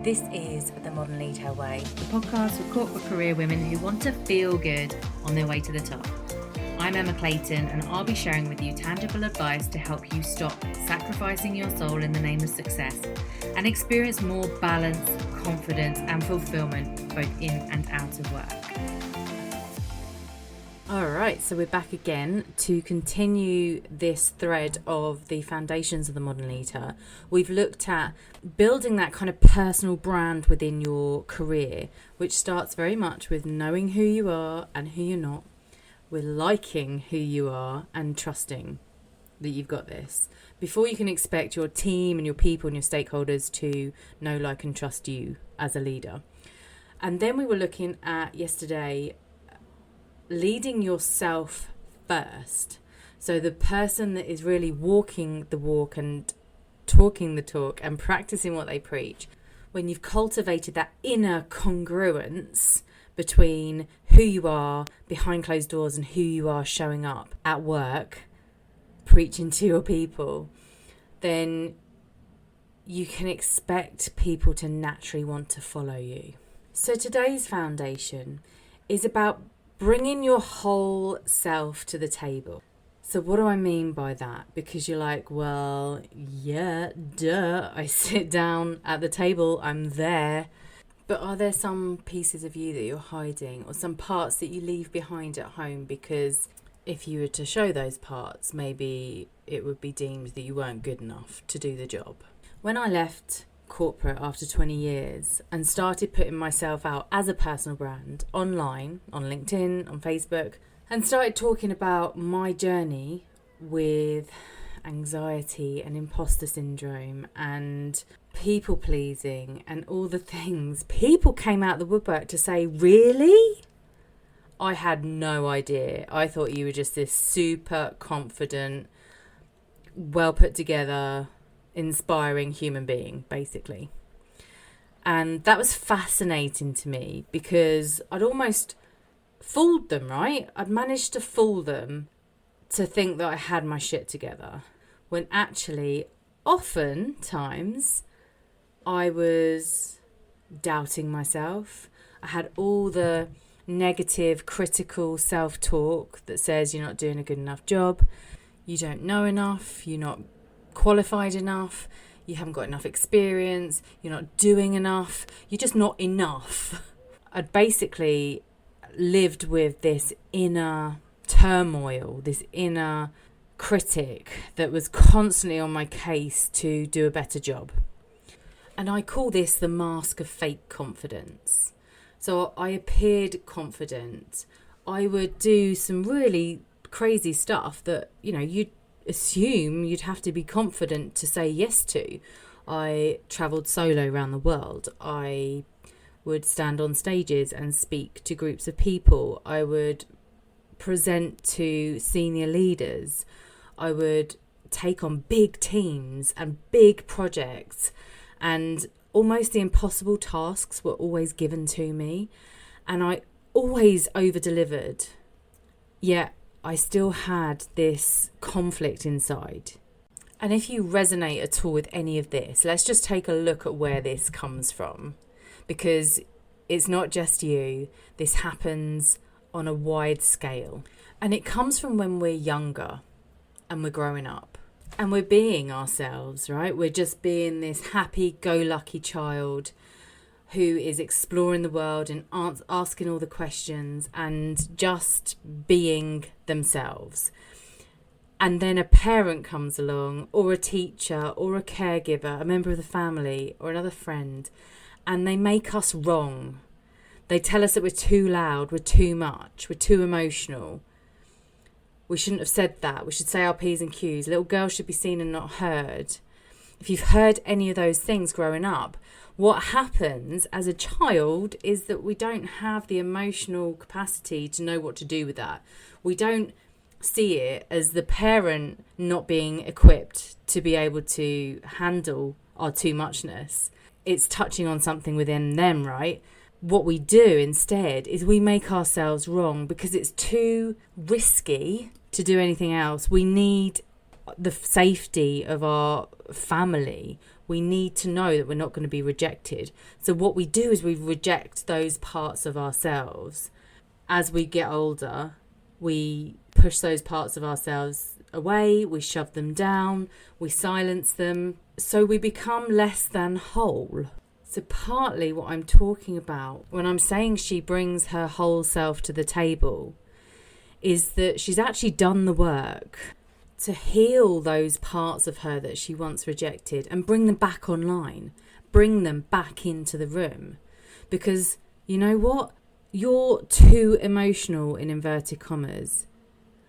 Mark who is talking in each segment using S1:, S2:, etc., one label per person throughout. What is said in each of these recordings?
S1: This is the Modern LeadHer Way,
S2: the podcast for corporate career women who want to feel good on their way to the top. I'm Emma Clayton, and I'll be sharing with you tangible advice to help you stop sacrificing your soul in the name of success and experience more balance, confidence and fulfillment both in and out of work. Alright, so we're back again to continue this thread of the foundations of the Modern LeadHer. We've looked at building that kind of personal brand within your career, which starts very much with knowing who you are and who you're not, with liking who you are and trusting that you've got this, before you can expect your team and your people and your stakeholders to know, like and trust you as a leader. And then we were looking at yesterday leading yourself first. So the person that is really walking the walk and talking the talk and practicing what they preach, when you've cultivated that inner congruence between who you are behind closed doors and who you are showing up at work, preaching to your people, then you can expect people to naturally want to follow you. So today's foundation is about bringing your whole self to the table. So what do I mean by that? Because you're like, well, yeah, duh, I sit down at the table, I'm there. But are there some pieces of you that you're hiding, or some parts that you leave behind at home? Because if you were to show those parts, maybe it would be deemed that you weren't good enough to do the job. When I left corporate after 20 years and started putting myself out as a personal brand online, on LinkedIn, on Facebook, and started talking about my journey with anxiety and imposter syndrome and people pleasing and all the things, people came out of the woodwork to say, really? I had no idea. I thought you were just this super confident, well put together, inspiring human being, basically. And that was fascinating to me because I'd almost fooled them, right? I'd managed to fool them to think that I had my shit together, when actually oftentimes I was doubting myself. I had all the negative, critical self-talk that says you're not doing a good enough job, you don't know enough, you're not qualified enough, you haven't got enough experience, you're not doing enough, you're just not enough. I'd basically lived with this inner turmoil, this inner critic that was constantly on my case to do a better job. And I call this the mask of fake confidence. So I appeared confident. I would do some really crazy stuff that, you'd assume you'd have to be confident to say yes to. I travelled solo around the world. I would stand on stages and speak to groups of people. I would present to senior leaders. I would take on big teams and big projects, and almost the impossible tasks were always given to me, and I always over-delivered. Yet I still had this conflict inside. And if you resonate at all with any of this, let's just take a look at where this comes from, because it's not just you. This happens on a wide scale, and it comes from when we're younger and we're growing up and we're being ourselves, right? We're just being this happy-go-lucky child who is exploring the world and asking all the questions and just being themselves. And then a parent comes along, or a teacher, or a caregiver, a member of the family, or another friend, and they make us wrong. They tell us that we're too loud, we're too much, we're too emotional. We shouldn't have said that. We should say our P's and Q's. Little girls should be seen and not heard. If you've heard any of those things growing up, what happens as a child is that we don't have the emotional capacity to know what to do with that. We don't see it as the parent not being equipped to be able to handle our too muchness. It's touching on something within them, right? What we do instead is we make ourselves wrong because it's too risky to do anything else. We need the safety of our family. We need to know that we're not going to be rejected. So what we do is we reject those parts of ourselves. As we get older, we push those parts of ourselves away, we shove them down, we silence them, so we become less than whole. So partly what I'm talking about when I'm saying she brings her whole self to the table is that she's actually done the work to heal those parts of her that she once rejected and bring them back online, bring them back into the room. Because you know what? You're too emotional, in inverted commas,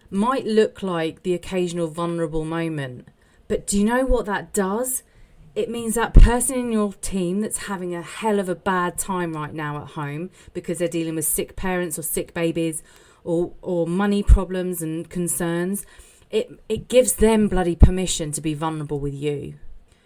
S2: might look like the occasional vulnerable moment. But do you know what that does? It means that person in your team that's having a hell of a bad time right now at home because they're dealing with sick parents or sick babies or money problems and concerns, it gives them bloody permission to be vulnerable with you.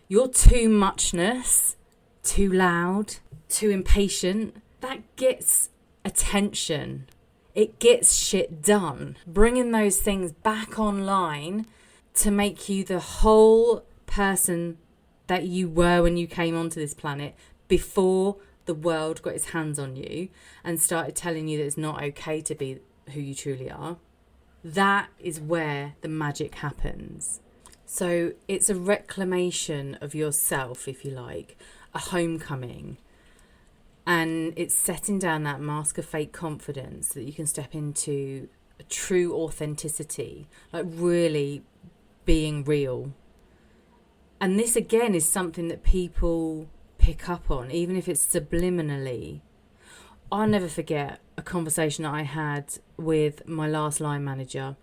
S2: Your too muchness, too loud, too impatient, that gets attention. It gets shit done. Bringing those things back online to make you the whole person that you were when you came onto this planet before the world got its hands on you and started telling you that it's not okay to be who you truly are. That is where the magic happens. So it's a reclamation of yourself, if you like, a homecoming. And it's setting down that mask of fake confidence so that you can step into a true authenticity, like really being real. And this again is something that people pick up on, even if it's subliminally. I'll never forget a conversation that I had with my last line manager.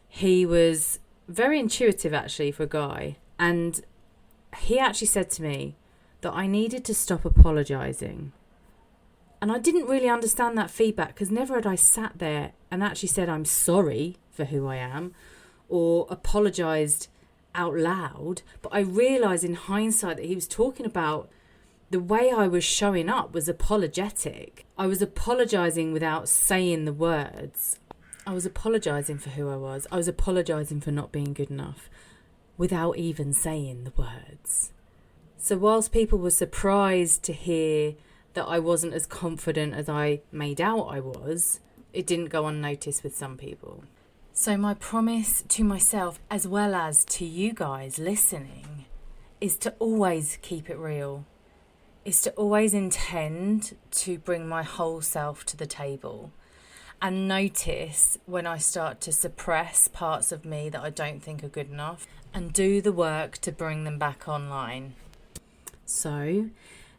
S2: He was very intuitive actually for a guy. And he actually said to me that I needed to stop apologising. And I didn't really understand that feedback because never had I sat there and actually said I'm sorry for who I am or apologised out loud. But I realised in hindsight that he was talking about the way I was showing up was apologetic. I was apologising without saying the words. I was apologising for who I was. I was apologising for not being good enough without even saying the words. So whilst people were surprised to hear that I wasn't as confident as I made out I was, it didn't go unnoticed with some people. So my promise to myself, as well as to you guys listening, is to always keep it real. Is to always intend to bring my whole self to the table and notice when I start to suppress parts of me that I don't think are good enough and do the work to bring them back online. So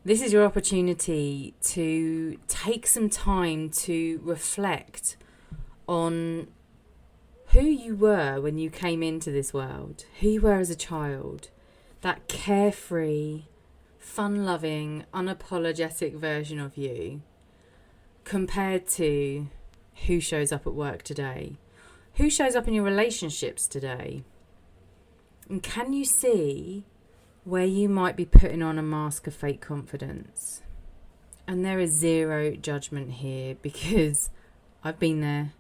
S2: this is your opportunity to take some time to reflect on who you were when you came into this world, who you were as a child, that carefree, fun-loving, unapologetic version of you compared to who shows up at work today, who shows up in your relationships today. And can you see where you might be putting on a mask of fake confidence? And there is zero judgment here because I've been there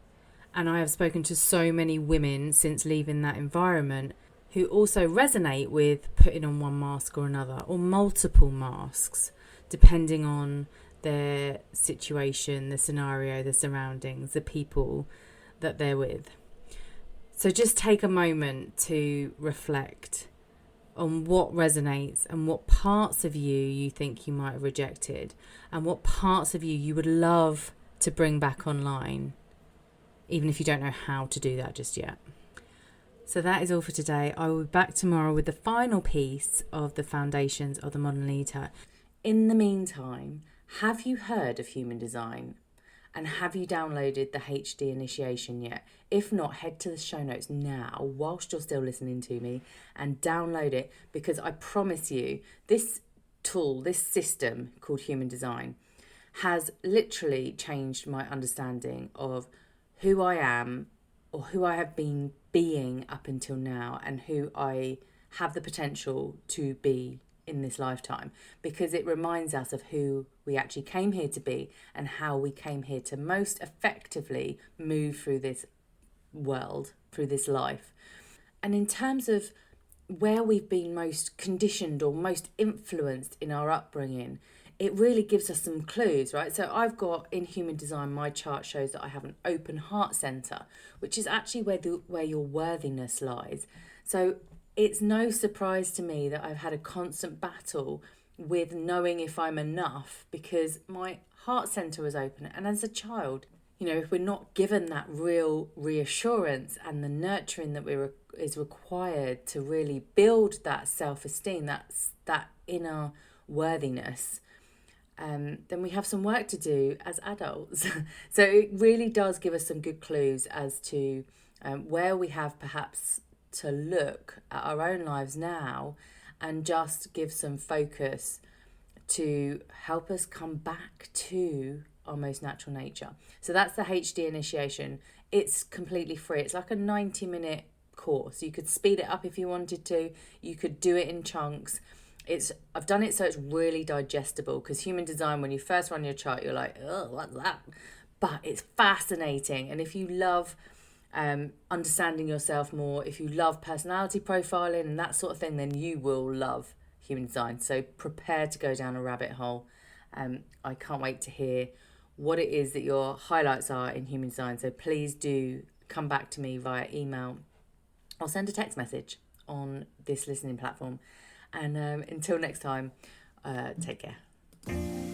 S2: and I have spoken to so many women since leaving that environment who also resonate with putting on one mask or another, or multiple masks, depending on their situation, the scenario, the surroundings, the people that they're with. So just take a moment to reflect on what resonates and what parts of you think you might have rejected and what parts of you would love to bring back online, even if you don't know how to do that just yet. So that is all for today. I will be back tomorrow with the final piece of the foundations of the Modern LeadHer. In the meantime, have you heard of human design? And have you downloaded the HD initiation yet? If not, head to the show notes now whilst you're still listening to me and download it, because I promise you this tool, this system called human design has literally changed my understanding of who I am or who I have been being up until now and who I have the potential to be in this lifetime, because it reminds us of who we actually came here to be and how we came here to most effectively move through this world, through this life. And in terms of where we've been most conditioned or most influenced in our upbringing, it really gives us some clues, right? So I've got in human design, my chart shows that I have an open heart center, which is actually where your worthiness lies. So it's no surprise to me that I've had a constant battle with knowing if I'm enough, because my heart center was open. And as a child, if we're not given that real reassurance and the nurturing that is required to really build that self-esteem, that inner worthiness, then we have some work to do as adults. So it really does give us some good clues as to where we have perhaps to look at our own lives now and just give some focus to help us come back to our most natural nature. So that's the HD initiation. It's completely free. It's like a 90-minute course. You could speed it up if you wanted to. You could do it in chunks. I've done it so it's really digestible, because human design, when you first run your chart, you're like, oh, what's that? But it's fascinating. And if you love understanding yourself more, if you love personality profiling and that sort of thing, then you will love human design. So prepare to go down a rabbit hole. I can't wait to hear what it is that your highlights are in human design. So please do come back to me via email or send a text message on this listening platform. And until next time, take care.